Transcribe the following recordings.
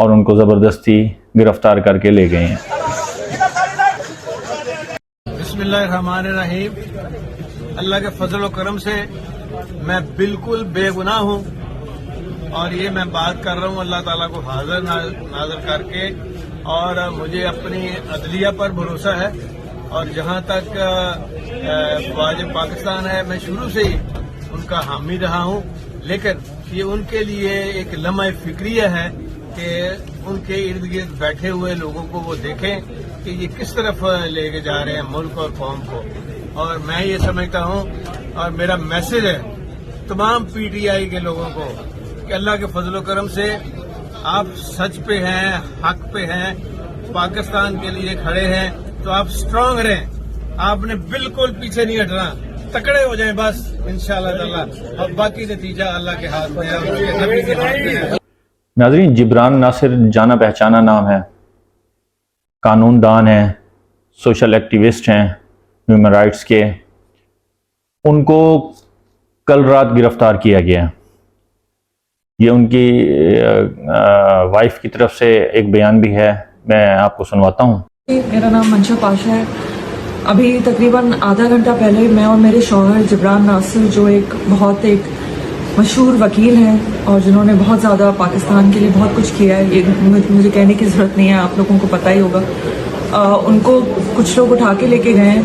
اور ان کو زبردستی گرفتار کر کے لے گئے ہیں۔ بسم اللہ الرحمن الرحیم۔ اللہ کے فضل و کرم سے میں بالکل بے گناہ ہوں، اور یہ میں بات کر رہا ہوں اللہ تعالیٰ کو حاضر ناظر کر کے، اور مجھے اپنی عدلیہ پر بھروسہ ہے، اور جہاں تک فوج پاکستان ہے میں شروع سے ہی ان کا حامی رہا ہوں، لیکن یہ ان کے لیے ایک لمحہ فکریہ ہے کہ ان کے ارد گرد بیٹھے ہوئے لوگوں کو وہ دیکھیں کہ یہ کس طرف لے کے جا رہے ہیں ملک اور قوم کو۔ اور میں یہ سمجھتا ہوں، اور میرا میسج ہے تمام پی ٹی آئی کے لوگوں کو کہ اللہ کے فضل و کرم سے آپ سچ پہ ہیں، حق پہ ہیں، پاکستان کے لیے کھڑے ہیں، تو آپ اسٹرانگ رہیں، آپ نے بالکل پیچھے نہیں ہٹنا، تکڑے ہو جائیں بس انشاءاللہ تعالی، اور باقی نتیجہ اللہ کے ہاتھ میں ہے، اس کے نبی کے ہاتھ میں ہے۔ ناظرین، جبران ناصر جانا پہچانا نام ہے، قانون دان ہیں، سوشل ایکٹیوسٹ ہیں ہیومن رائٹس کے۔ ان کو کل رات گرفتار کیا گیا۔ یہ ان کی وائف کی طرف سے ایک بیان بھی ہے، میں آپ کو سنواتا ہوں۔ میرا نام منشا پاشا ہے۔ ابھی تقریباً آدھا گھنٹہ پہلے میں اور میرے شوہر جبران ناصر، جو ایک مشہور وکیل ہیں اور جنہوں نے بہت زیادہ پاکستان کے لیے بہت کچھ کیا ہے، یہ مجھے کہنے کی ضرورت نہیں ہے، آپ لوگوں کو پتہ ہی ہوگا۔ ان کو کچھ لوگ اٹھا کے لے کے گئے ہیں۔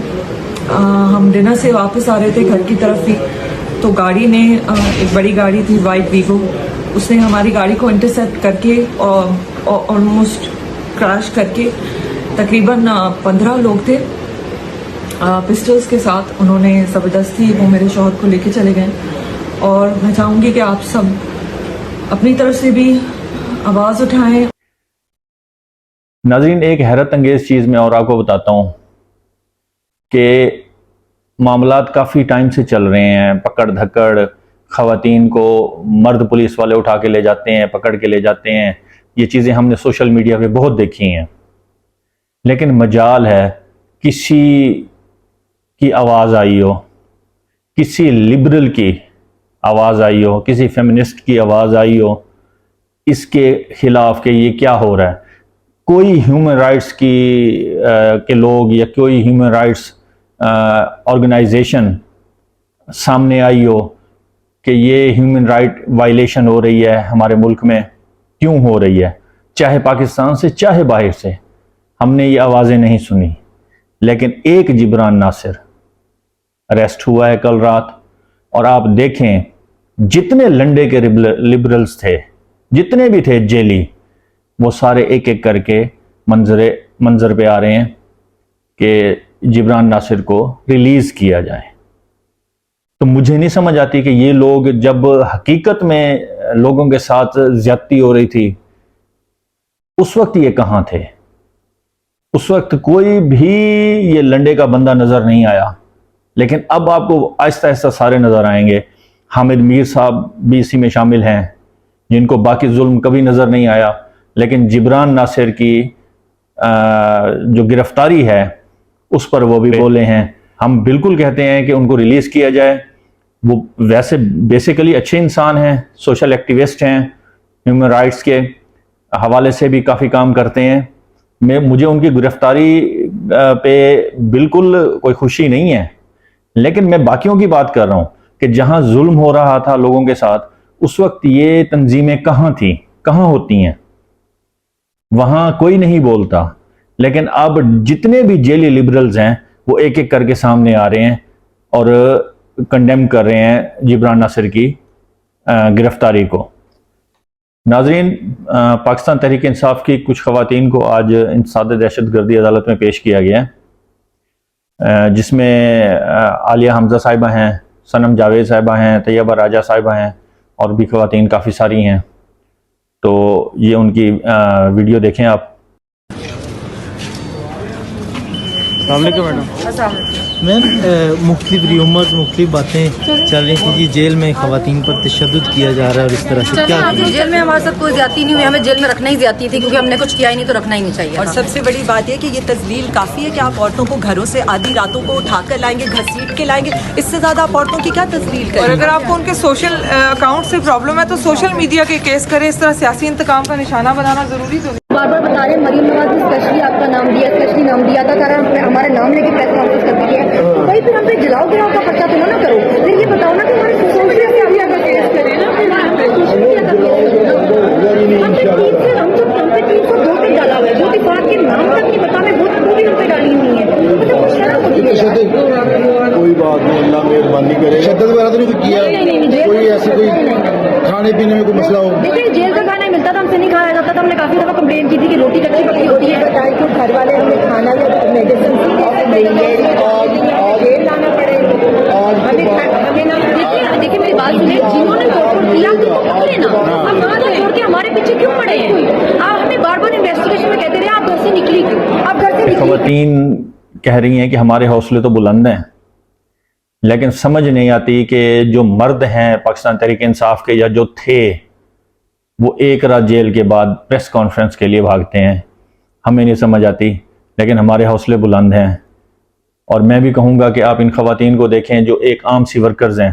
ہم ڈنر سے واپس آ رہے تھے گھر کی طرف ہی، تو گاڑی نے، ایک بڑی گاڑی تھی وائٹ ویگو، اس نے ہماری گاڑی کو انٹرسیپٹ کر کے آلموسٹ کریش کر کے، تقریباً 15 لوگ تھے پسٹلز کے ساتھ، انہوں نے زبردستی وہ میرے شوہر کو لے کے چلے گئے۔ اور میں چاہوں گی کہ آپ سب اپنی طرف سے بھی آواز اٹھائیں۔ ناظرین، ایک حیرت انگیز چیز میں اور آپ کو بتاتا ہوں کہ معاملات کافی ٹائم سے چل رہے ہیں، پکڑ دھکڑ، خواتین کو مرد پولیس والے اٹھا کے لے جاتے ہیں، پکڑ کے لے جاتے ہیں، یہ چیزیں ہم نے سوشل میڈیا پہ بہت دیکھی ہیں۔ لیکن مجال ہے کسی کی آواز آئی ہو، کسی لبرل کی آواز آئی ہو، کسی فیمنسٹ کی آواز آئی ہو اس کے خلاف کہ یہ کیا ہو رہا ہے، کوئی ہیومن رائٹس کے لوگ یا کوئی ہیومن رائٹس آرگنائزیشن سامنے آئی ہو کہ یہ ہیومن رائٹ وائلیشن ہو رہی ہے ہمارے ملک میں، کیوں ہو رہی ہے، چاہے پاکستان سے چاہے باہر سے، ہم نے یہ آوازیں نہیں سنی۔ لیکن ایک جبران ناصر اریسٹ ہوا ہے کل رات، اور آپ دیکھیں جتنے لنڈے کے لبرلز تھے، جتنے بھی تھے جیلی، وہ سارے ایک ایک کر کے منظر پہ آ رہے ہیں کہ جبران ناصر کو ریلیز کیا جائے۔ تو مجھے نہیں سمجھ آتی کہ یہ لوگ جب حقیقت میں لوگوں کے ساتھ زیادتی ہو رہی تھی اس وقت یہ کہاں تھے؟ اس وقت کوئی بھی یہ لنڈے کا بندہ نظر نہیں آیا، لیکن اب آپ کو آہستہ آہستہ سارے نظر آئیں گے۔ حامد میر صاحب بھی اسی میں شامل ہیں جن کو باقی ظلم کبھی نظر نہیں آیا، لیکن جبران ناصر کی جو گرفتاری ہے اس پر وہ بھی بولے ہیں۔ ہم بالکل کہتے ہیں کہ ان کو ریلیز کیا جائے۔ وہ ویسے بیسیکلی اچھے انسان ہیں، سوشل ایکٹیوسٹ ہیں، ہیومن رائٹس کے حوالے سے بھی کافی کام کرتے ہیں۔ مجھے ان کی گرفتاری پہ بالکل کوئی خوشی نہیں ہے، لیکن میں باقیوں کی بات کر رہا ہوں کہ جہاں ظلم ہو رہا تھا لوگوں کے ساتھ اس وقت یہ تنظیمیں کہاں تھیں، کہاں ہوتی ہیں، وہاں کوئی نہیں بولتا۔ لیکن اب جتنے بھی جیلی لبرلز ہیں وہ ایک ایک کر کے سامنے آ رہے ہیں اور کنڈیم کر رہے ہیں جبران ناصر کی گرفتاری کو۔ ناظرین، پاکستان تحریک انصاف کی کچھ خواتین کو آج انسداد دہشت گردی عدالت میں پیش کیا گیا ہے، جس میں عالیہ حمزہ صاحبہ ہیں، صنم جاوید صاحبہ ہیں، طیبہ راجہ صاحبہ ہیں، اور بھی خواتین کافی ساری ہیں۔ تو یہ ان کی ویڈیو دیکھیں آپ۔ میم مختلف ریومرز مختلف باتیں چل رہی تھیں کہ جیل میں خواتین پر تشدد کیا جا رہا ہے، اور اس طرح سے کیا جیل میں ہمارے ساتھ کوئی زیادتی نہیں ہوئی، ہمیں جیل میں رکھنا ہی زیادتی تھی کیونکہ ہم نے کچھ کیا ہی نہیں تو رکھنا ہی نہیں چاہیے. اور سب سے بڑی بات یہ کہ یہ تذلیل کافی ہے کہ آپ عورتوں کو گھروں سے آدھی راتوں کو اٹھا کر لائیں گے، گھسیٹ کے لائیں گے، اس سے زیادہ آپ عورتوں کی کیا تذلیل کریں اور گے؟ اگر آپ کو ان کے سوشل اکاؤنٹ سے پرابلم ہے تو سوشل میڈیا کے کیس کریں. اس طرح سیاسی انتقام کا نشانہ بنانا ضروری تو نہیں. بار بار بتا رہے ہیں مریم نواز نے اسپیشلی آپ کا نام دیا، اسپیشلی نام دیا تھا کارن ہمارا نام لے کے پریس کانفرنس کر دی ہے. تو بھائی پھر ہم پہ جلاؤ گراؤ کا پرچہ تو نہ کرو، پھر یہ بتاؤ نا کہ ہمارے سوشل میڈیا کا کیس کریں نا، سوشل میڈیا کا کیس کریں. ہم پہ 302 پہ ڈالا ہوا ہے، جو اتفاق کے نام تک نہیں پتا ہمیں وہ بھی ہم پہ ڈالی ہوئی ہے. مطلب کچھ شرم ہوتی ہے. کوئی بات نہیں، اللہ مہربانی کرے. شدت وغیرہ تو نہیں کیا؟ کوئی ایسی کوئی کھانے پینے میں کوئی مسئلہ ہو؟ دیکھیں جیل کا کھانا ملتا تھا، ہم سے نہیں کھایا جاتا تھا. ہم نے کافی دفعہ کمپلین کی تھی کہ روٹی کچی پکی ہوتی ہے. کہ گھر والے ہمیں کھانا یا میڈیسن جیل لانا پڑے. دیکھیں میری بات سنیں، جنہوں نے ووٹ کیا تو وہ پکڑے نا، ہم وہاں سے چھوڑ کے ہمارے پیچھے کیوں پڑے ہیں؟ آپ ہمیں بار بار انویسٹیگیشن میں کہتے رہے آپ گھر سے نکلی کیوں، آپ گھر سے نکلی. خواتین کہہ رہی ہیں کہ ہمارے حوصلے تو بلند ہیں، لیکن سمجھ نہیں آتی کہ جو مرد ہیں پاکستان تحریک انصاف کے یا جو تھے، وہ ایک رات جیل کے بعد پریس کانفرنس کے لیے بھاگتے ہیں. ہمیں نہیں سمجھ آتی، لیکن ہمارے حوصلے بلند ہیں. اور میں بھی کہوں گا کہ آپ ان خواتین کو دیکھیں جو ایک عام سی ورکرز ہیں.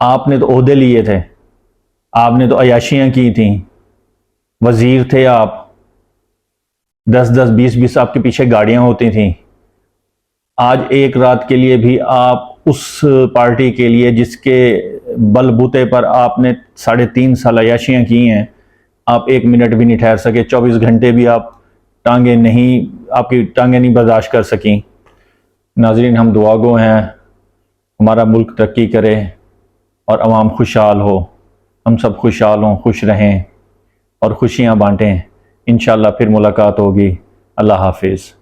آپ نے تو عہدے لیے تھے، آپ نے تو عیاشیاں کی تھیں، وزیر تھے آپ، 10-10 20-20 آپ کے پیچھے گاڑیاں ہوتی تھیں. آج ایک رات کے لیے بھی آپ اس پارٹی کے لیے جس کے بل بوتے پر آپ نے 3.5 سال عیاشیاں کی ہیں، آپ 1 منٹ بھی نہیں ٹھہر سکے. 24 گھنٹے بھی آپ آپ کی ٹانگیں نہیں برداشت کر سکیں. ناظرین، ہم دعا گو ہیں ہمارا ملک ترقی کرے اور عوام خوشحال ہو، ہم سب خوشحال ہوں، خوش رہیں اور خوشیاں بانٹیں. انشاءاللہ پھر ملاقات ہوگی. اللہ حافظ.